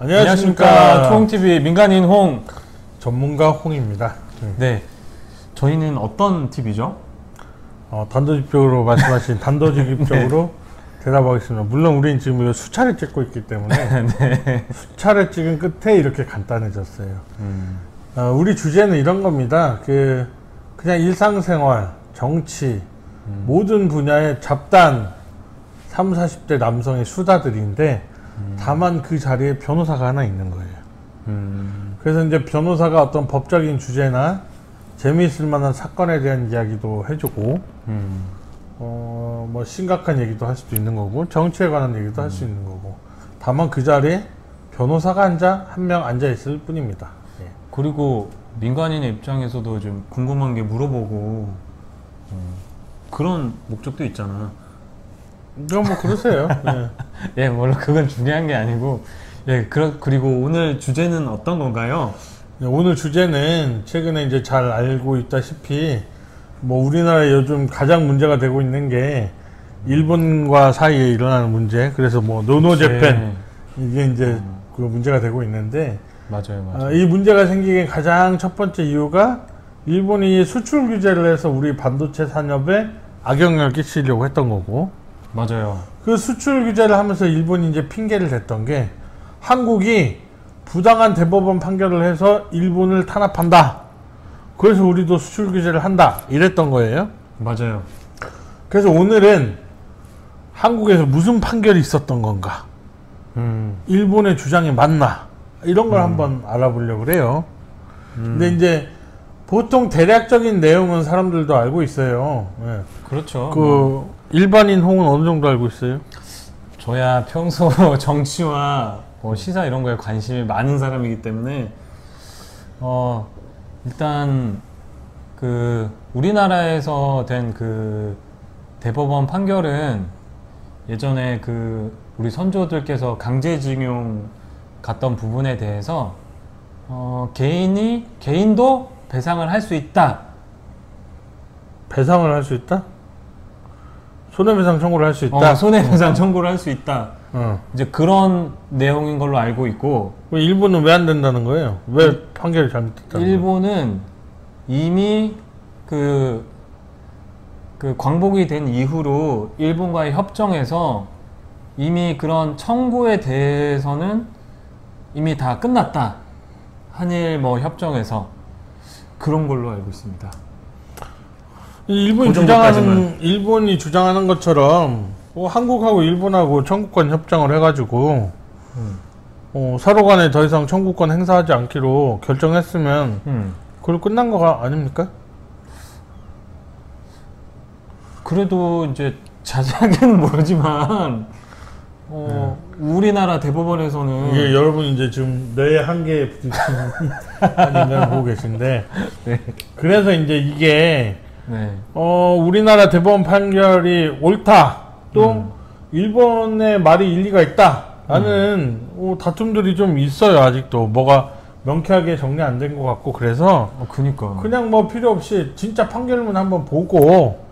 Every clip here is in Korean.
안녕하십니까. 초홍TV 민간인 홍 전문가 홍입니다. 네, 저희는 어떤 TV죠? 단도직입적으로 말씀하신 단도직입적으로 네. 대답하겠습니다. 물론 우리는 지금 수차를 찍고 있기 때문에 네. 수차를 찍은 끝에 이렇게 간단해졌어요. 우리 주제는 이런 겁니다. 그냥 일상생활, 정치 모든 분야의 잡다한 30, 40대 남성의 수다들인데 다만 그 자리에 변호사가 하나 있는 거예요. 그래서 이제 변호사가 어떤 법적인 주제나 재미있을 만한 사건에 대한 이야기도 해주고 뭐 심각한 얘기도 할 수도 있는 거고 정치에 관한 얘기도 할 수 있는 거고 다만 그 자리에 변호사가 한 명 앉아 있을 뿐입니다. 예. 그리고 민간인의 입장에서도 좀 궁금한 게 물어보고 그런 목적도 있잖아. 뭐 그러세요. 네. 예, 물론 그건 중요한 게 아니고 예, 그리고 오늘 주제는 어떤 건가요? 네, 오늘 주제는 최근에 이제 잘 알고 있다시피 뭐 우리나라에 요즘 가장 문제가 되고 있는 게 일본과 사이에 일어나는 문제. 그래서 뭐 노노재팬 이게 이제 그 문제가 되고 있는데 맞아요. 이 문제가 생기게 가장 첫 번째 이유가 일본이 수출 규제를 해서 우리 반도체 산업에 악영향을 끼치려고 했던 거고 맞아요. 그 수출 규제를 하면서 일본이 이제 핑계를 댔던 게 한국이 부당한 대법원 판결을 해서 일본을 탄압한다. 그래서 우리도 수출 규제를 한다. 이랬던 거예요. 맞아요. 그래서 오늘은 한국에서 무슨 판결이 있었던 건가? 일본의 주장이 맞나? 이런 걸 한번 알아보려고 그래요. 근데 이제 보통 대략적인 내용은 사람들도 알고 있어요. 네. 그렇죠. 일반인 홍은 어느 정도 알고 있어요? 저야 평소 정치와 뭐 시사 이런 거에 관심이 많은 사람이기 때문에 일단 우리나라에서 된 그 대법원 판결은 예전에 우리 선조들께서 강제징용 갔던 부분에 대해서 개인도 배상을 할 수 있다. 배상을 할 수 있다? 손해배상 청구를 할 수 있다? 손해배상 청구를 할 수 있다. 이제 그런 내용인 걸로 알고 있고. 일본은 왜 안 된다는 거예요? 왜 판결이 잘못됐다는 거예요? 일본은 이미 광복이 된 이후로 일본과의 협정에서 이미 그런 청구에 대해서는 이미 다 끝났다. 한일 뭐 협정에서 그런 걸로 알고 있습니다. 일본이 주장하는 것처럼 한국하고 일본하고 청구권 협정을 해가지고 서로 간에 더 이상 청구권 행사하지 않기로 결정했으면 그걸 끝난 거 아닙니까? 그래도 이제 자세하게는 모르지만 우리나라 대법원에서는 이게 여러분 이제 지금 뇌의 한계에 부딪히는 한 인간을 보고 계신데 네. 그래서 이제 이게 네. 우리나라 대법원 판결이 옳다 또 일본의 말이 일리가 있다 라는 다툼들이 좀 있어요. 아직도 뭐가 명쾌하게 정리 안 된 것 같고 그래서 그냥 뭐 필요 없이 진짜 판결문 한번 보고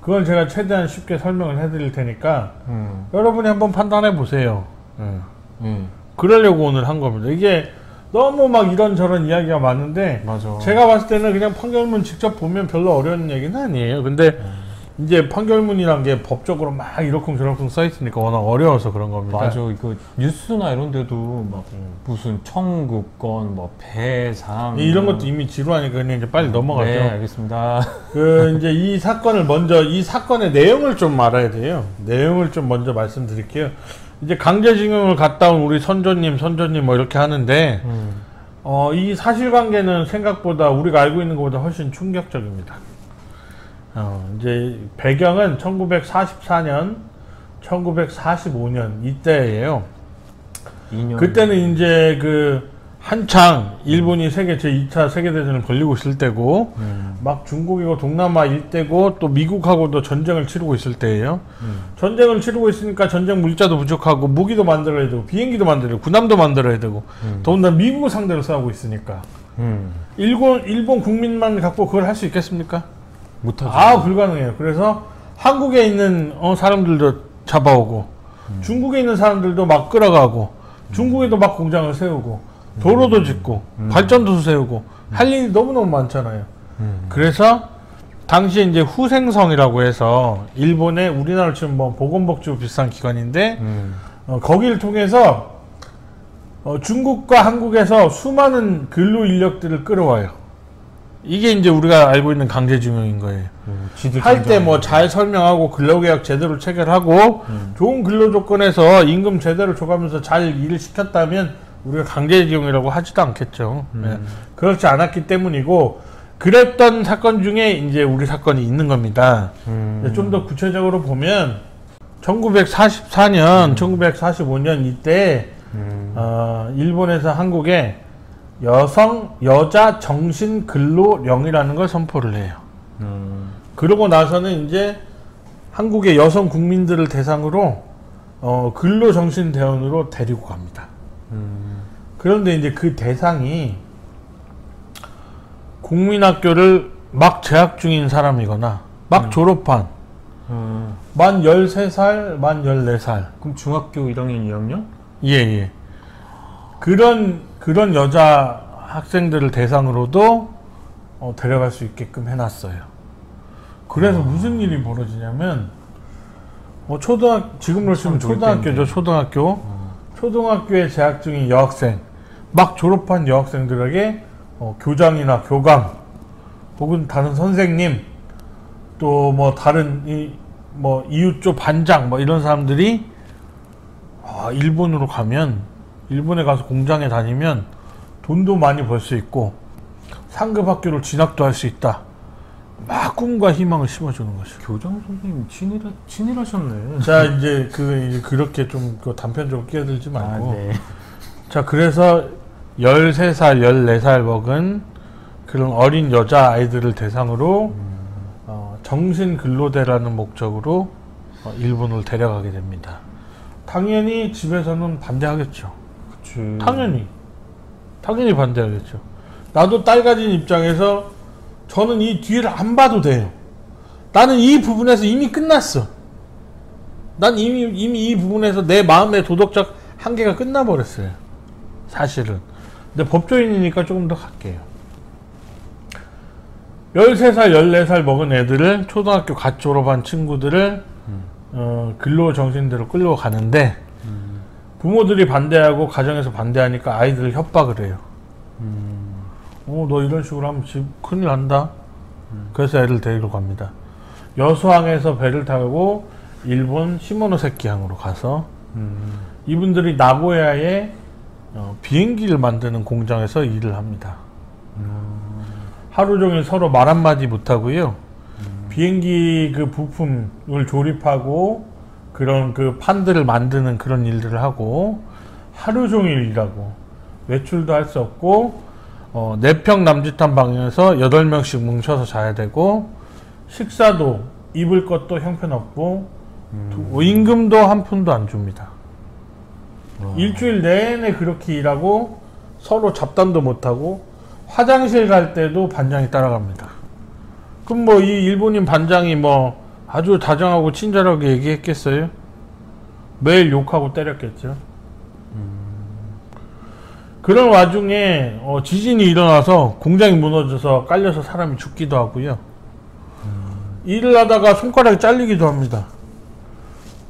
그건 제가 최대한 쉽게 설명을 해드릴 테니까 여러분이 한번 판단해 보세요. 그러려고 오늘 한 겁니다. 이게 너무 막 이런저런 이야기가 많은데 맞아. 제가 봤을 때는 그냥 판결문 직접 보면 별로 어려운 얘기는 아니에요. 근데 이제 판결문이란 게 법적으로 막 이러쿵저러쿵 써있으니까 워낙 어려워서 그런 겁니다. 맞아. 이거 뉴스나 이런 데도 막 무슨 청구권, 뭐 배상 이런 것도 이미 지루하니까 그냥 이제 빨리 넘어가죠. 네, 알겠습니다. 이제 이 사건의 내용을 좀 알아야 돼요. 내용을 좀 먼저 말씀드릴게요. 이제 강제징용을 갔다 온 우리 선조님 뭐 이렇게 하는데 이 사실관계는 생각보다 우리가 알고 있는 것보다 훨씬 충격적입니다. 이제 배경은 1944년, 1945년 이때예요. 2년. 그때는 이제 한창 일본이 제2차 세계대전을 벌리고 있을 때고 막 중국이고 동남아 일대고 또 미국하고도 전쟁을 치르고 있을 때예요. 전쟁을 치르고 있으니까 전쟁 물자도 부족하고 무기도 만들어야 되고 비행기도 만들어야 되고 군함도 만들어야 되고 더군다나 미국을 상대로 싸우고 있으니까 일본 국민만 갖고 그걸 할 수 있겠습니까? 못하죠. 불가능해요. 그래서 한국에 있는 사람들도 잡아오고 중국에 있는 사람들도 막 끌어가고 중국에도 막 공장을 세우고 도로도 짓고 발전도 세우고 할 일이 너무너무 많잖아요. 그래서 당시에 이제 후생성이라고 해서 일본의 우리나라로 치면 뭐 보건복지부 비슷한 기관인데 거기를 통해서 중국과 한국에서 수많은 근로 인력들을 끌어와요. 이게 이제 우리가 알고 있는 강제징용인 거예요. 할 때 뭐 잘 설명하고 근로계약 제대로 체결하고 좋은 근로 조건에서 임금 제대로 줘가면서 잘 일을 시켰다면 우리가 강제징용이라고 하지도 않겠죠. 네. 그렇지 않았기 때문이고 그랬던 사건 중에 이제 우리 사건이 있는 겁니다. 좀 더 구체적으로 보면 1944년, 1945년 이때 일본에서 한국에 여자 정신근로령이라는 걸 선포를 해요. 그러고 나서는 이제 한국의 여성 국민들을 대상으로 근로정신대원으로 데리고 갑니다. 그런데 이제 그 대상이 국민학교를 막 재학 중인 사람이거나 막 졸업한 만 13살, 만 14살. 그럼 중학교 1학년, 2학년? 예. 그런 여자 학생들을 대상으로도 데려갈 수 있게끔 해놨어요. 그래서 무슨 일이 벌어지냐면 지금으로 치면 초등학교죠. 초등학교에 재학 중인 여학생, 막 졸업한 여학생들에게 교장이나 교감 혹은 다른 선생님 또 뭐 다른 이웃조 반장 뭐 이런 사람들이 일본에 가서 공장에 다니면 돈도 많이 벌 수 있고 상급 학교를 진학도 할 수 있다. 막 꿈과 희망을 심어주는 것이죠. 교장 선생님 친일하셨네. 자 이제 그렇게 좀 단편적으로 끼어들지 말고. 네. 자 그래서 13살, 14살 먹은 그런 어린 여자 아이들을 대상으로 정신근로대라는 목적으로 일본으로 데려가게 됩니다. 당연히 집에서는 반대하겠죠. 그치. 당연히 반대하겠죠. 나도 딸 가진 입장에서 저는 이 뒤를 안 봐도 돼요. 나는 이 부분에서 이미 끝났어. 난 이미 이 부분에서 내 마음의 도덕적 한계가 끝나버렸어요. 사실은. 근데 법조인이니까 조금 더 갈게요. 13살, 14살 먹은 애들을 초등학교 갓 졸업한 친구들을 근로정신대로 끌려가는데 부모들이 반대하고 가정에서 반대하니까 아이들을 협박을 해요. 너 이런 식으로 하면 집 큰일 난다. 그래서 애를 데리러 갑니다. 여수항에서 배를 타고 일본 시모노세키항으로 가서 이분들이 나고야에 비행기를 만드는 공장에서 일을 합니다. 하루 종일 서로 말 한마디 못하고요. 비행기 그 부품을 조립하고 그런 그 판들을 만드는 그런 일들을 하고 하루 종일 일하고 외출도 할 수 없고 4평 남짓한 방에서 8명씩 뭉쳐서 자야 되고 식사도 입을 것도 형편없고 임금도 한 푼도 안 줍니다. 일주일 내내 그렇게 일하고 서로 잡담도 못하고 화장실 갈 때도 반장이 따라갑니다. 그럼 뭐 이 일본인 반장이 뭐 아주 다정하고 친절하게 얘기했겠어요? 매일 욕하고 때렸겠죠. 그런 와중에 지진이 일어나서 공장이 무너져서 깔려서 사람이 죽기도 하고요. 일을 하다가 손가락이 잘리기도 합니다.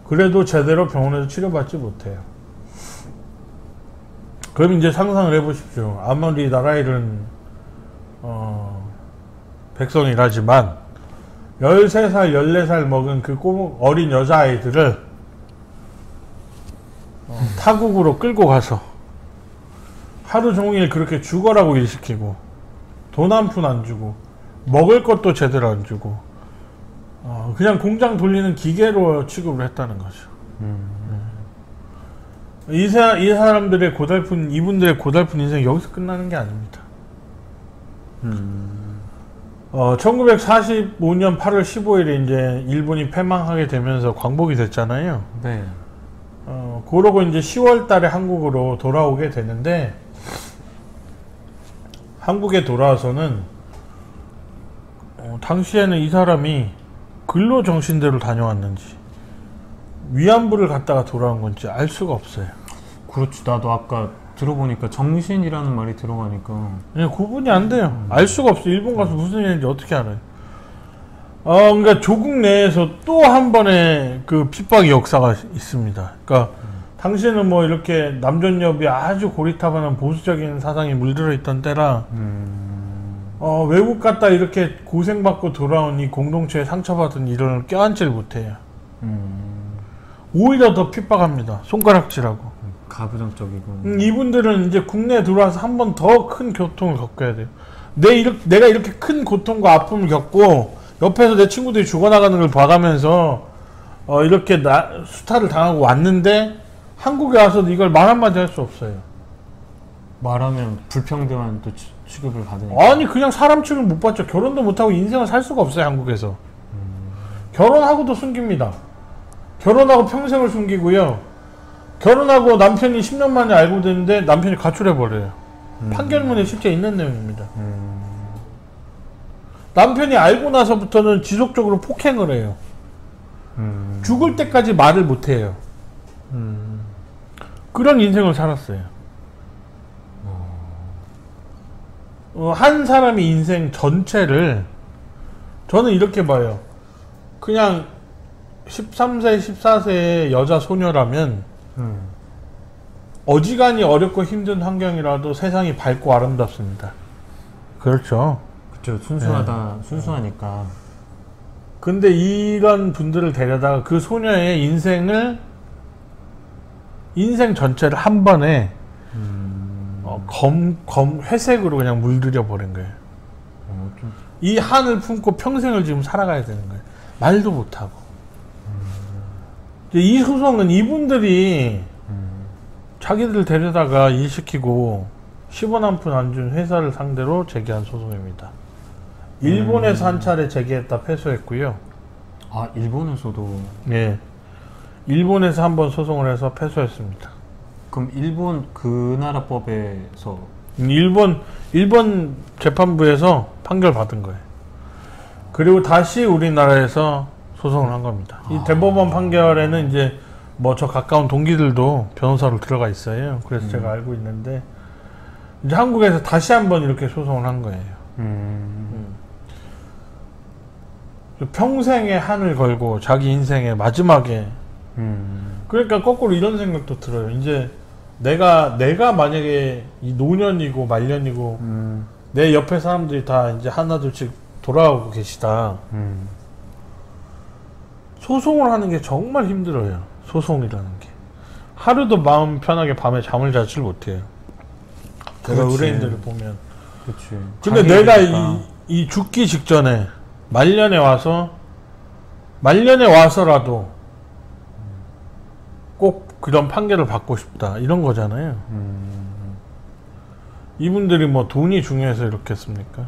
그래도 제대로 병원에서 치료받지 못해요. 그럼 이제 상상을 해보십시오. 아무리 나라 일은 백성이라지만 13살, 14살 먹은 그 어린 여자아이들을 타국으로 끌고 가서 하루 종일 그렇게 죽어라고 일시키고 돈 한 푼 안 주고 먹을 것도 제대로 안 주고 그냥 공장 돌리는 기계로 취급을 했다는 거죠. 이 사람들의 이분들의 고달픈 인생이 여기서 끝나는 게 아닙니다. 1945년 8월 15일에 이제 일본이 패망하게 되면서 광복이 됐잖아요. 네. 그러고 이제 10월 달에 한국으로 돌아오게 되는데, 한국에 돌아와서는, 당시에는 이 사람이 근로정신대로 다녀왔는지, 위안부를 갔다가 돌아온 건지 알 수가 없어요. 그렇지. 나도 아까 들어보니까 정신이라는 말이 들어가니까. 예, 구분이 안 돼요. 알 수가 없어. 일본 가서 무슨 일인지 어떻게 알아요? 그러니까 조국 내에서 또 한 번의 그 핍박의 역사가 있습니다. 그러니까 당시에는 뭐 이렇게 남존여비 아주 고리타분한 보수적인 사상이 물들어 있던 때라 외국 갔다 이렇게 고생받고 돌아온 이 공동체에 상처받은 일을 껴안지를 못해요. 오히려 더 핍박합니다. 손가락질하고. 가부장적이고. 이분들은 이제 국내에 들어와서 한 번 더 큰 고통을 겪어야 돼요. 내가 이렇게 큰 고통과 아픔을 겪고 옆에서 내 친구들이 죽어나가는 걸 봐가면서 이렇게 수탈을 당하고 왔는데 한국에 와서도 이걸 말 한마디 할 수 없어요. 말하면 불평등한 또 취급을 받으니까. 아니 그냥 사람 취급을 못 받죠. 결혼도 못하고 인생을 살 수가 없어요. 한국에서. 결혼하고도 숨깁니다. 결혼하고 평생을 숨기고요. 결혼하고 남편이 10년 만에 알고 됐는데 남편이 가출해버려요. 판결문에 실제 있는 내용입니다. 남편이 알고 나서부터는 지속적으로 폭행을 해요. 죽을 때까지 말을 못해요. 그런 인생을 살았어요. 한 사람의 인생 전체를 저는 이렇게 봐요. 그냥 13세, 14세의 여자 소녀라면 어지간히 어렵고 힘든 환경이라도 세상이 밝고 아름답습니다. 그렇죠. 그쵸. 순수하니까. 근데 이런 분들을 데려다가 그 소녀의 인생 전체를 한 번에 회색으로 그냥 물들여 버린 거예요. 이 한을 품고 평생을 지금 살아가야 되는 거예요. 말도 못하고. 이 소송은 이분들이 자기들 데려다가 일시키고 10원 한 푼 안 준 회사를 상대로 제기한 소송입니다. 일본에서 한 차례 제기했다 패소했고요. 아, 일본에서도? 예. 일본에서 한번 소송을 해서 패소했습니다. 그럼 일본 그 나라 법에서? 일본 재판부에서 판결 받은 거예요. 그리고 다시 우리나라에서 소송을 한 겁니다. 이 대법원 판결에는 이제 뭐 저 가까운 동기들도 변호사로 들어가 있어요. 그래서 제가 알고 있는데 이제 한국에서 다시 한번 이렇게 소송을 한 거예요. 평생의 한을 걸고 자기 인생의 마지막에 그러니까 거꾸로 이런 생각도 들어요. 이제 내가 만약에 이 노년이고 말년이고 내 옆에 사람들이 다 이제 하나둘씩 돌아오고 계시다. 소송을 하는 게 정말 힘들어요. 소송이라는 게. 하루도 마음 편하게 밤에 잠을 자질 못해요. 제가 의뢰인들을 보면. 그치. 근데 내가 이 죽기 직전에 말년에 와서라도 꼭 그런 판결을 받고 싶다. 이런 거잖아요. 이분들이 뭐 돈이 중요해서 이렇게 했습니까?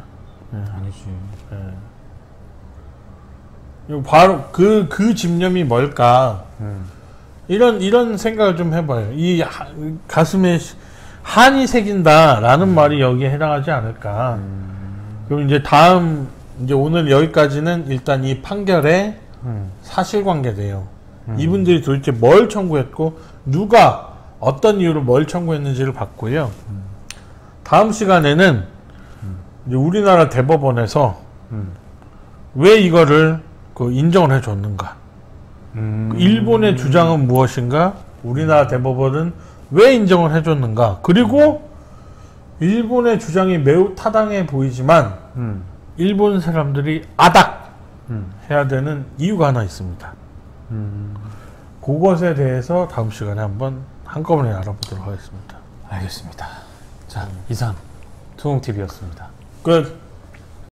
아니지. 바로 그 집념이 뭘까? 이런 생각을 좀 해봐요. 이 가슴에 한이 새긴다라는 말이 여기에 해당하지 않을까? 그럼 이제 이제 오늘 여기까지는 일단 이 판결의 사실관계돼요. 이분들이 도대체 뭘 청구했고 누가 어떤 이유로 뭘 청구했는지를 봤고요. 다음 시간에는 이제 우리나라 대법원에서 왜 이거를 인정을 해줬는가? 일본의 주장은 무엇인가? 우리나라 대법원은 왜 인정을 해줬는가? 그리고 일본의 주장이 매우 타당해 보이지만 일본 사람들이 아닥 해야 되는 이유가 하나 있습니다. 그것에 대해서 다음 시간에 한꺼번에 알아보도록 하겠습니다. 알겠습니다. 자, 이상 투홍TV였습니다. 끝.